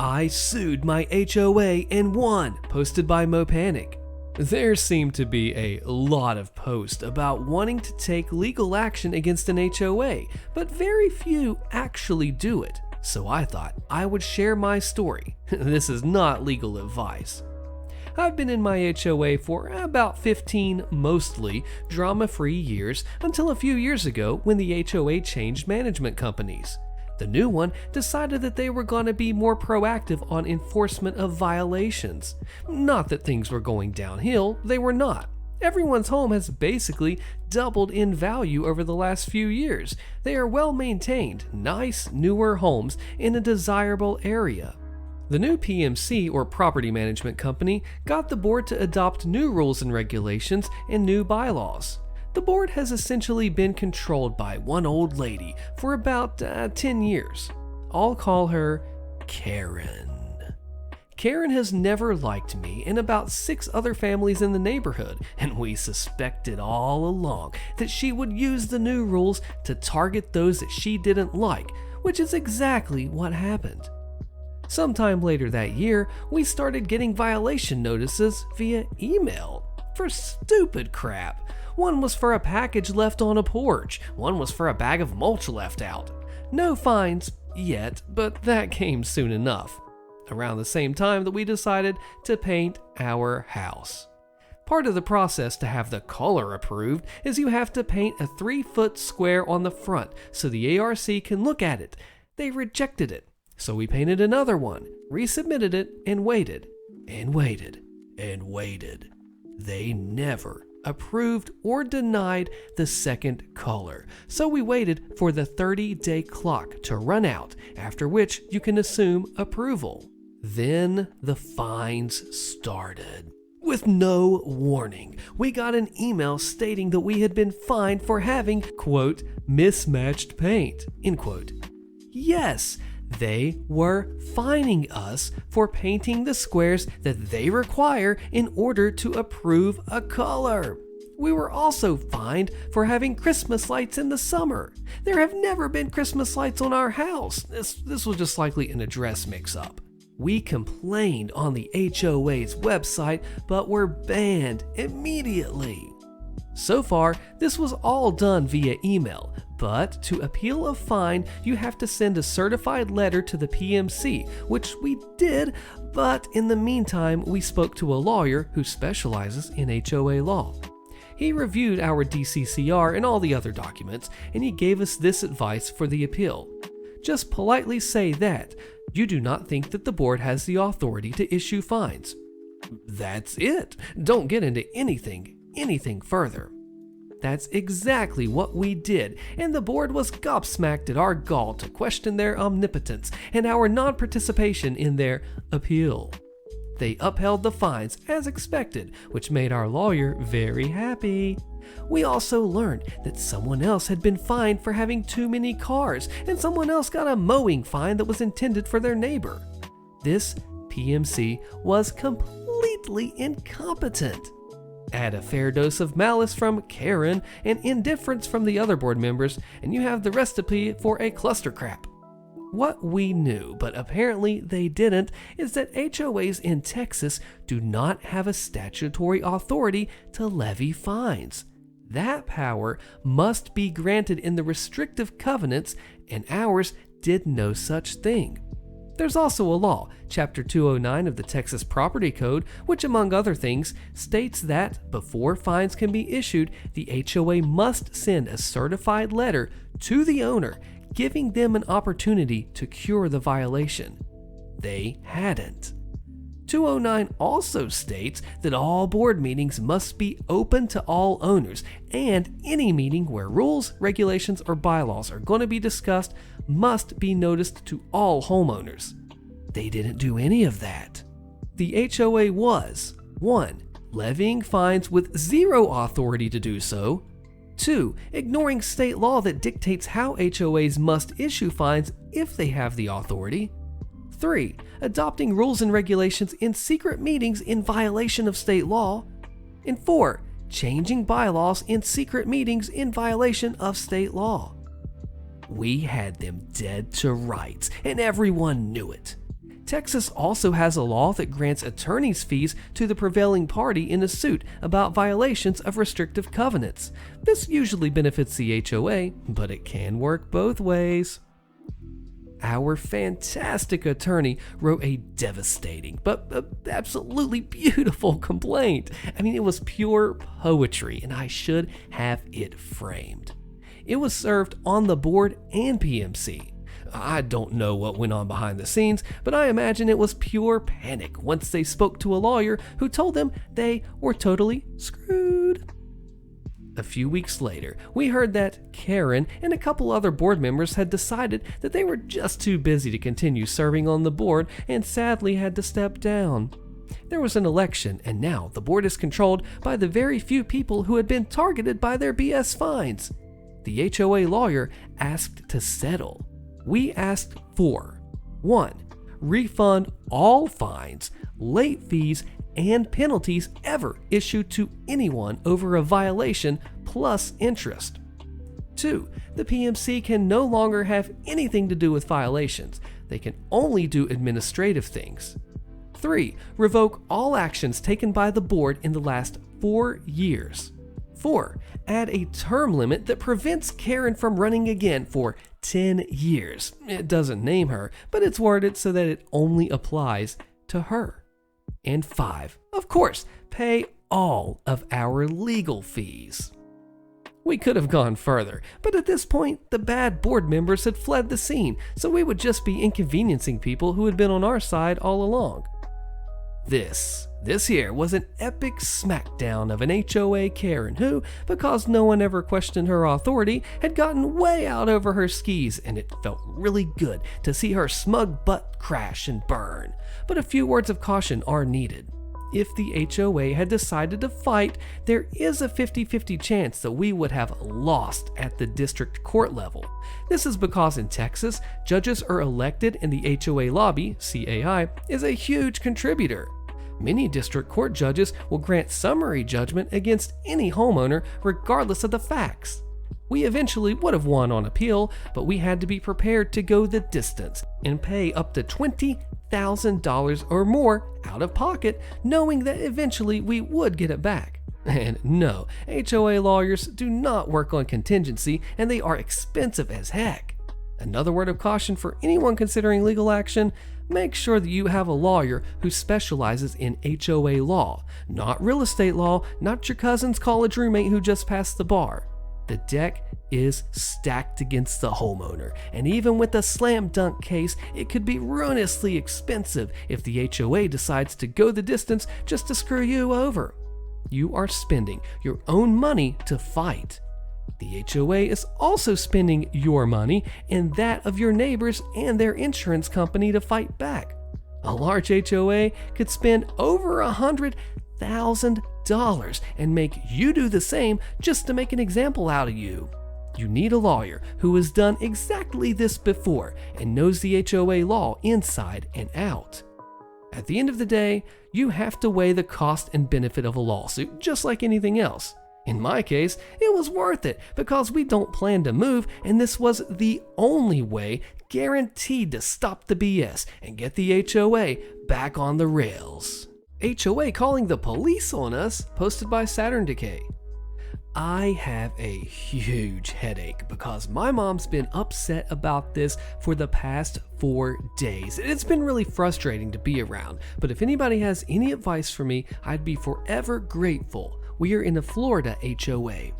I sued my HOA and won, posted by Mopanic. There seemed to be a lot of posts about wanting to take legal action against an HOA, but very few actually do it. So I thought I would share my story. This is not legal advice. I've been in my HOA for about 15 mostly drama-free years until a few years ago when the HOA changed management companies. The new one decided that they were going to be more proactive on enforcement of violations. Not that things were going downhill, they were not. Everyone's home has basically doubled in value over the last few years. They are well maintained, nice, newer homes in a desirable area. The new PMC, or property management company, got the board to adopt new rules and regulations and new bylaws. The board has essentially been controlled by one old lady for about 10 years. I'll call her Karen. Karen has never liked me and about 6 other families in the neighborhood, and we suspected all along that she would use the new rules to target those that she didn't like, which is exactly what happened. Sometime later that year, we started getting violation notices via email for stupid crap. One was for a package left on a porch. One was for a bag of mulch left out. No fines yet, but that came soon enough. Around the same time that we decided to paint our house. Part of the process to have the color approved is you have to paint a 3-foot square on the front so the ARC can look at it. They rejected it, so we painted another one, resubmitted it, and waited, and waited, and waited. They never approved or denied the second color, so we waited for the 30-day clock to run out, after which you can assume approval. Then the fines started. With no warning, we got an email stating that we had been fined for having, quote, mismatched paint, end quote. Yes, they were fining us for painting the squares that they require in order to approve a color. We were also fined for having Christmas lights in the summer. There have never been Christmas lights on our house. This was just likely an address mix-up. We complained on the HOA's website, but were banned immediately. So far, this was all done via email, but to appeal a fine, you have to send a certified letter to the PMC, which we did, but in the meantime, we spoke to a lawyer who specializes in HOA law. He reviewed our DCCR and all the other documents, and he gave us this advice for the appeal. Just politely say that you do not think that the board has the authority to issue fines. That's it. Don't get into anything further. That's exactly what we did, and the board was gobsmacked at our gall to question their omnipotence and our non-participation in their appeal. They upheld the fines as expected, which made our lawyer very happy. We also learned that someone else had been fined for having too many cars, and someone else got a mowing fine that was intended for their neighbor. This PMC was completely incompetent. Add a fair dose of malice from Karen and indifference from the other board members, and you have the recipe for a cluster crap. What we knew, but apparently they didn't, is that HOAs in Texas do not have a statutory authority to levy fines. That power must be granted in the restrictive covenants, and ours did no such thing. There's also a law, Chapter 209 of the Texas Property Code, which among other things states that before fines can be issued, the HOA must send a certified letter to the owner, giving them an opportunity to cure the violation. They hadn't. 209 also states that all board meetings must be open to all owners, and any meeting where rules, regulations, or bylaws are going to be discussed must be noticed to all homeowners. They didn't do any of that. The HOA was 1. Levying fines with zero authority to do so. 2. Ignoring state law that dictates how HOAs must issue fines if they have the authority. 3. Adopting rules and regulations in secret meetings in violation of state law. And 4. Changing bylaws in secret meetings in violation of state law. We had them dead to rights, and everyone knew it. Texas also has a law that grants attorney's fees to the prevailing party in a suit about violations of restrictive covenants. This usually benefits the HOA, but it can work both ways. Our fantastic attorney wrote a devastating but absolutely beautiful complaint. I mean, it was pure poetry, and I should have it framed. It was served on the board and PMC. I don't know what went on behind the scenes, but I imagine it was pure panic once they spoke to a lawyer who told them they were totally screwed. A few weeks later, we heard that Karen and a couple other board members had decided that they were just too busy to continue serving on the board and sadly had to step down. There was an election, and now the board is controlled by the very few people who had been targeted by their BS fines. The HOA lawyer asked to settle. We asked for 1. Refund all fines, late fees, and penalties ever issued to anyone over a violation plus interest. 2. The PMC can no longer have anything to do with violations. They can only do administrative things. 3. Revoke all actions taken by the board in the last 4 years. 4. Add a term limit that prevents Karen from running again for 10 years. It doesn't name her, but it's worded so that it only applies to her. And 5, of course, pay all of our legal fees. We could have gone further, but at this point, the bad board members had fled the scene, so we would just be inconveniencing people who had been on our side all along. This here was an epic smackdown of an HOA Karen who, because no one ever questioned her authority, had gotten way out over her skis, and it felt really good to see her smug butt crash and burn. But a few words of caution are needed. If the HOA had decided to fight, there is a 50-50 chance that we would have lost at the district court level. This is because in Texas, judges are elected and the HOA lobby, CAI, is a huge contributor. Many district court judges will grant summary judgment against any homeowner regardless of the facts. We eventually would have won on appeal, but we had to be prepared to go the distance and pay up to $20,000 or more out of pocket, knowing that eventually we would get it back. And no, HOA lawyers do not work on contingency, and they are expensive as heck. Another word of caution for anyone considering legal action: make sure that you have a lawyer who specializes in HOA law, not real estate law, not your cousin's college roommate who just passed the bar. The deck is stacked against the homeowner, and even with a slam dunk case, it could be ruinously expensive if the HOA decides to go the distance just to screw you over. You are spending your own money to fight. The HOA is also spending your money and that of your neighbors and their insurance company to fight back. A large HOA could spend over $100,000 and make you do the same just to make an example out of you. You need a lawyer who has done exactly this before and knows the HOA law inside and out. At the end of the day, you have to weigh the cost and benefit of a lawsuit just like anything else. In my case, it was worth it because we don't plan to move, and this was the only way guaranteed to stop the BS and get the HOA back on the rails. HOA calling the police on us, posted by Saturn Decay. I have a huge headache because my mom's been upset about this for the past 4 days. It's been really frustrating to be around, but if anybody has any advice for me, I'd be forever grateful. We are in a Florida HOA.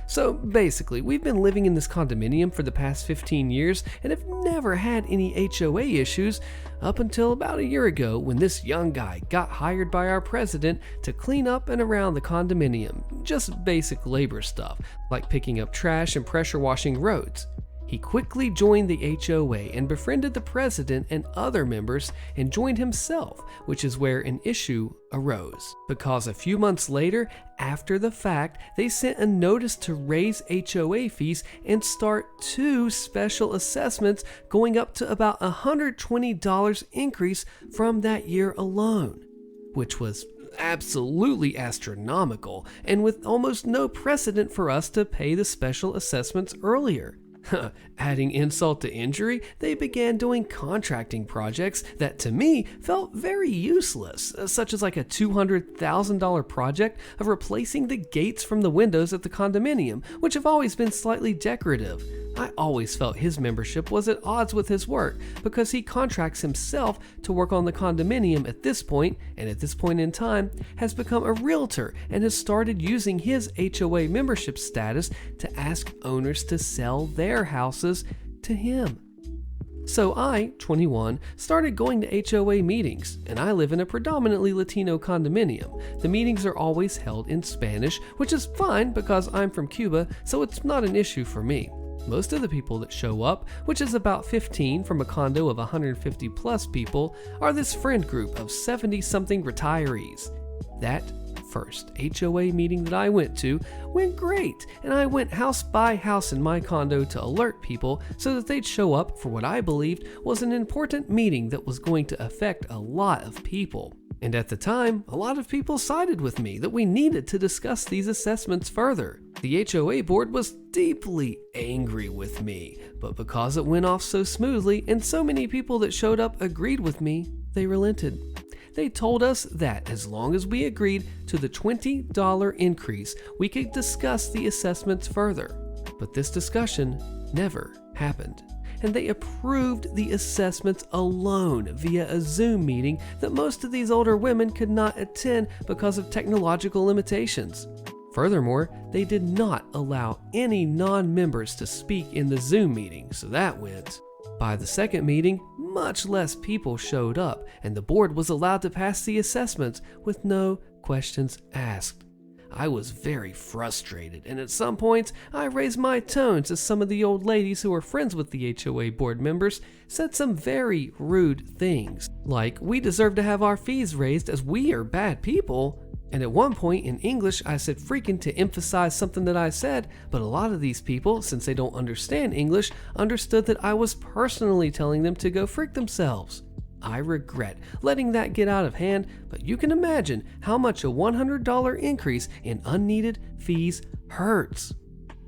So basically, we've been living in this condominium for the past 15 years and have never had any HOA issues up until about a year ago when this young guy got hired by our president to clean up and around the condominium. Just basic labor stuff, like picking up trash and pressure washing roads. He quickly joined the HOA and befriended the president and other members and joined himself, which is where an issue arose. Because a few months later, after the fact, they sent a notice to raise HOA fees and start 2 special assessments going up to about $120 increase from that year alone, which was absolutely astronomical and with almost no precedent for us to pay the special assessments earlier. Adding insult to injury, they began doing contracting projects that to me felt very useless, such as like a $200,000 project of replacing the gates from the windows at the condominium, which have always been slightly decorative. I always felt his membership was at odds with his work because he contracts himself to work on the condominium at this point, and at this point in time has become a realtor and has started using his HOA membership status to ask owners to sell their houses to him. So I, 21, started going to HOA meetings, and I live in a predominantly Latino condominium. The meetings are always held in Spanish, which is fine because I'm from Cuba, so it's not an issue for me. Most of the people that show up, which is about 15 from a condo of 150 plus people, are this friend group of 70-something retirees. That first HOA meeting that I went to went great, and I went house by house in my condo to alert people so that they'd show up for what I believed was an important meeting that was going to affect a lot of people. And at the time, a lot of people sided with me that we needed to discuss these assessments further. The HOA board was deeply angry with me, but because it went off so smoothly and so many people that showed up agreed with me, they relented. They told us that as long as we agreed to the $20 increase, we could discuss the assessments further. But this discussion never happened, and they approved the assessments alone via a Zoom meeting that most of these older women could not attend because of technological limitations. Furthermore, they did not allow any non-members to speak in the Zoom meeting, so that went. By the second meeting, much less people showed up, and the board was allowed to pass the assessments with no questions asked. I was very frustrated, and at some points, I raised my tones as some of the old ladies who were friends with the HOA board members said some very rude things, like we deserve to have our fees raised as we are bad people. And at one point in English, I said freaking to emphasize something that I said, but a lot of these people, since they don't understand English, understood that I was personally telling them to go freak themselves. I regret letting that get out of hand, but you can imagine how much a $100 increase in unneeded fees hurts.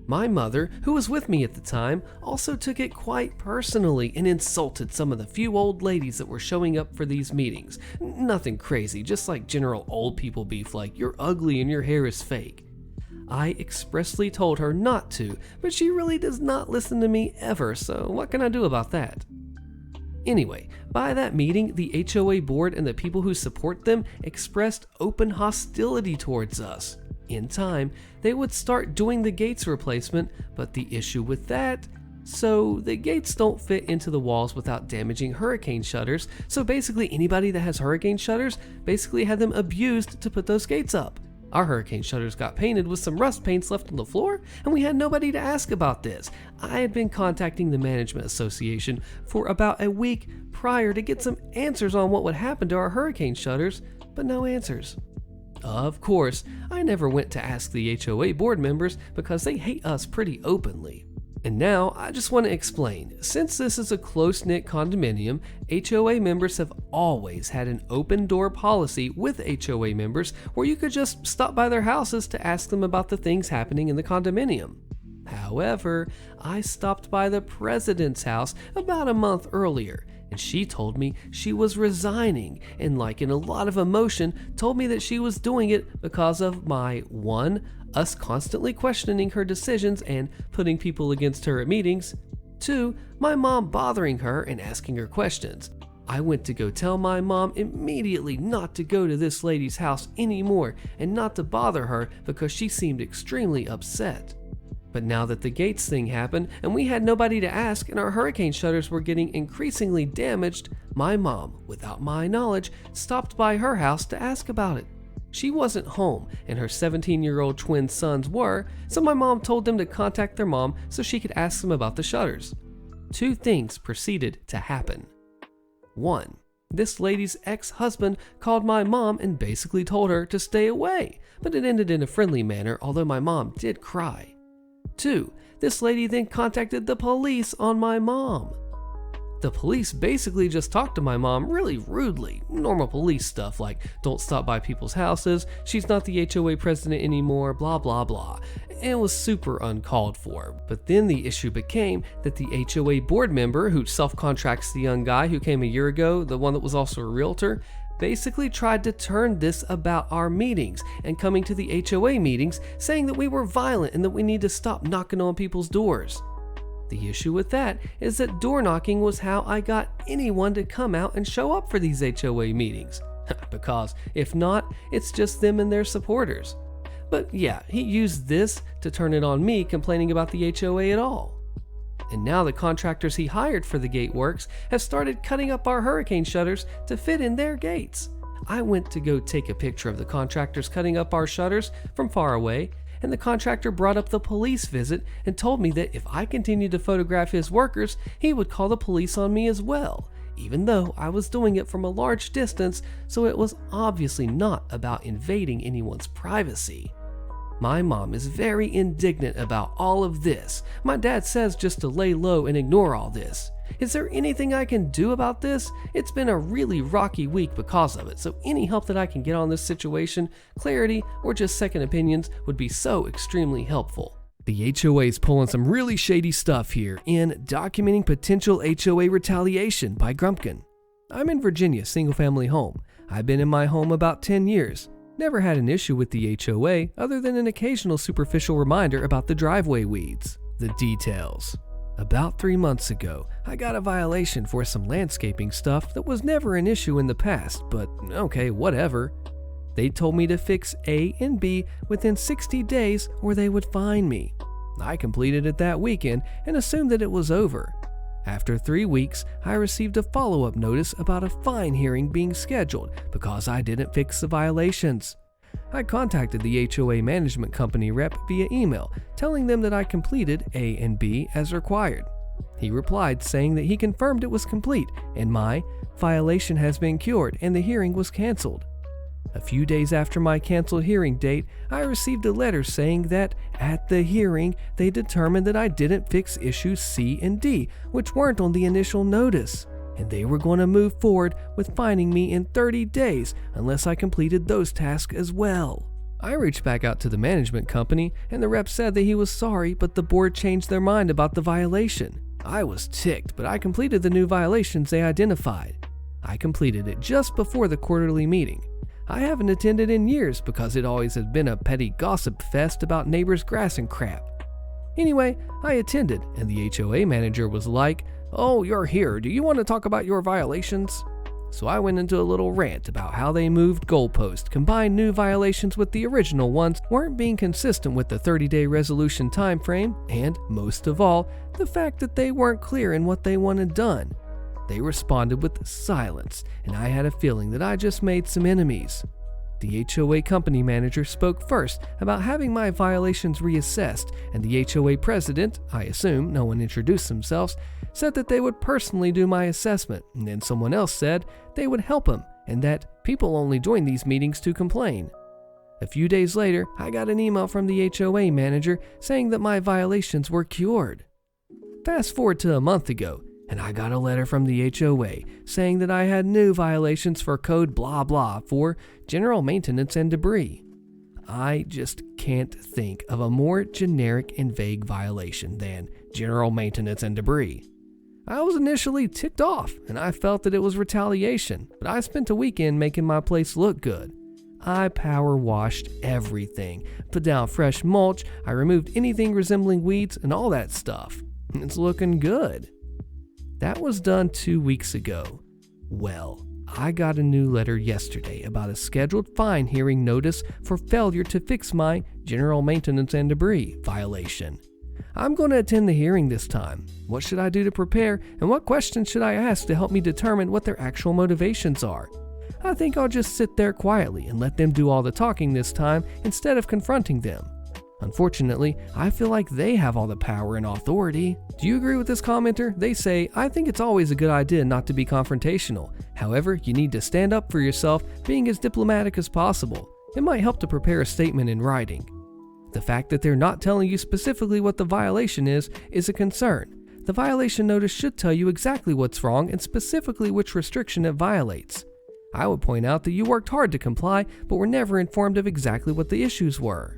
My mother, who was with me at the time, also took it quite personally and insulted some of the few old ladies that were showing up for these meetings. Nothing crazy, just like general old people beef like you're ugly and your hair is fake. I expressly told her not to, but she really does not listen to me ever, so what can I do about that? Anyway, by that meeting, the HOA board and the people who support them expressed open hostility towards us. In time, they would start doing the gates replacement, but the issue with that, so the gates don't fit into the walls without damaging hurricane shutters, so basically anybody that has hurricane shutters basically had them abused to put those gates up. Our hurricane shutters got painted with some rust paints left on the floor, and we had nobody to ask about this. I had been contacting the Management Association for about a week prior to get some answers on what would happen to our hurricane shutters, but no answers. Of course, I never went to ask the HOA board members because they hate us pretty openly. And now, I just want to explain, since this is a close-knit condominium, HOA members have always had an open door policy with HOA members where you could just stop by their houses to ask them about the things happening in the condominium. However, I stopped by the president's house about a month earlier, and she told me she was resigning and, like in a lot of emotion, told me that she was doing it because of my 1. Us constantly questioning her decisions and putting people against her at meetings, 2. My mom bothering her and asking her questions. I went to go tell my mom immediately not to go to this lady's house anymore and not to bother her because she seemed extremely upset. But now that the gates thing happened and we had nobody to ask and our hurricane shutters were getting increasingly damaged, my mom, without my knowledge, stopped by her house to ask about it. She wasn't home and her 17-year-old twin sons were, so my mom told them to contact their mom so she could ask them about the shutters. 2 things proceeded to happen. 1. This lady's ex-husband called my mom and basically told her to stay away, but it ended in a friendly manner, although my mom did cry. 2. This lady then contacted the police on my mom. The police basically just talked to my mom really rudely. Normal police stuff like, don't stop by people's houses, she's not the HOA president anymore, blah blah blah. It was super uncalled for. But then the issue became that the HOA board member, who self-contracts the young guy who came a year ago, the one that was also a realtor, basically tried to turn this about our meetings and coming to the HOA meetings, saying that we were violent and that we need to stop knocking on people's doors. The issue with that is that door knocking was how I got anyone to come out and show up for these HOA meetings. Because if not, it's just them and their supporters. But yeah, he used this to turn it on me complaining about the HOA at all. And now the contractors he hired for the gate works have started cutting up our hurricane shutters to fit in their gates. I went to go take a picture of the contractors cutting up our shutters from far away, and the contractor brought up the police visit and told me that if I continued to photograph his workers, he would call the police on me as well, even though I was doing it from a large distance, so it was obviously not about invading anyone's privacy. My mom is very indignant about all of this. My dad says just to lay low and ignore all this. Is there anything I can do about this? It's been a really rocky week because of it, so any help that I can get on this situation, clarity, or just second opinions would be so extremely helpful. The HOA is pulling some really shady stuff here in documenting potential HOA retaliation by Grumpkin. I'm in Virginia, single family home. I've been in my home about 10 years. Never had an issue with the HOA other than an occasional superficial reminder about the driveway weeds. The details. About 3 months ago, I got a violation for some landscaping stuff that was never an issue in the past, but okay, whatever. They told me to fix A and B within 60 days or they would fine me. I completed it that weekend and assumed that it was over. After 3 weeks, I received a follow-up notice about a fine hearing being scheduled because I didn't fix the violations. I contacted the HOA management company rep via email, telling them that I completed A and B as required. He replied saying that he confirmed it was complete and my violation has been cured and the hearing was canceled. A few days after my canceled hearing date, I received a letter saying that at the hearing, they determined that I didn't fix issues C and D, which weren't on the initial notice, and they were going to move forward with fining me in 30 days unless I completed those tasks as well. I reached back out to the management company, and the rep said that he was sorry, but the board changed their mind about the violation. I was ticked, but I completed the new violations they identified. I completed it just before the quarterly meeting. I haven't attended in years because it always has been a petty gossip fest about neighbors' grass and crap. Anyway, I attended, and the HOA manager was like, "Oh, you're here. Do you want to talk about your violations?" So I went into a little rant about how they moved goalposts, combined new violations with the original ones, weren't being consistent with the 30-day resolution time frame, and, most of all, the fact that they weren't clear in what they wanted done. They responded with silence, and I had a feeling that I just made some enemies. The HOA company manager spoke first about having my violations reassessed, and the HOA president, I assume no one introduced themselves, said that they would personally do my assessment, and then someone else said they would help him, and that people only join these meetings to complain. A few days later, I got an email from the HOA manager saying that my violations were cured. Fast forward to a month ago, and I got a letter from the HOA saying that I had new violations for code blah blah for general maintenance and debris. I just can't think of a more generic and vague violation than general maintenance and debris. I was initially ticked off, and I felt that it was retaliation, but I spent a weekend making my place look good. I power washed everything, put down fresh mulch, I removed anything resembling weeds and all that stuff. It's looking good. That was done 2 weeks ago. Well, I got a new letter yesterday about a scheduled fine hearing notice for failure to fix my general maintenance and debris violation. I'm going to attend the hearing this time. What should I do to prepare, and what questions should I ask to help me determine what their actual motivations are? I think I'll just sit there quietly and let them do all the talking this time instead of confronting them. Unfortunately, I feel like they have all the power and authority. Do you agree with this commenter? They say, "I think it's always a good idea not to be confrontational. However, you need to stand up for yourself, being as diplomatic as possible. It might help to prepare a statement in writing." The fact that they're not telling you specifically what the violation is a concern. the violation notice should tell you exactly what's wrong and specifically which restriction it violates. I would point out that you worked hard to comply, but were never informed of exactly what the issues were.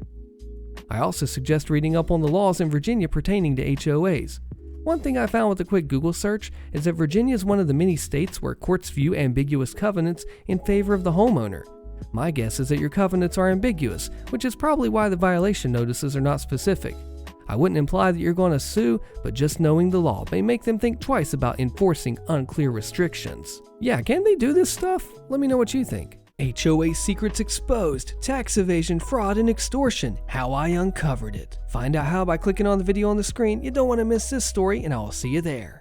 I also suggest reading up on the laws in Virginia pertaining to HOAs. One thing I found with a quick Google search is that Virginia is one of the many states where courts view ambiguous covenants in favor of the homeowner. My guess is that your covenants are ambiguous, which is probably why the violation notices are not specific. I wouldn't imply that you're going to sue, but just knowing the law may make them think twice about enforcing unclear restrictions. Yeah, can they do this stuff? Let me know what you think. HOA secrets exposed, tax evasion, fraud, and extortion. How I uncovered it. Find out how by clicking on the video on the screen. You don't want to miss this story, and I will see you there.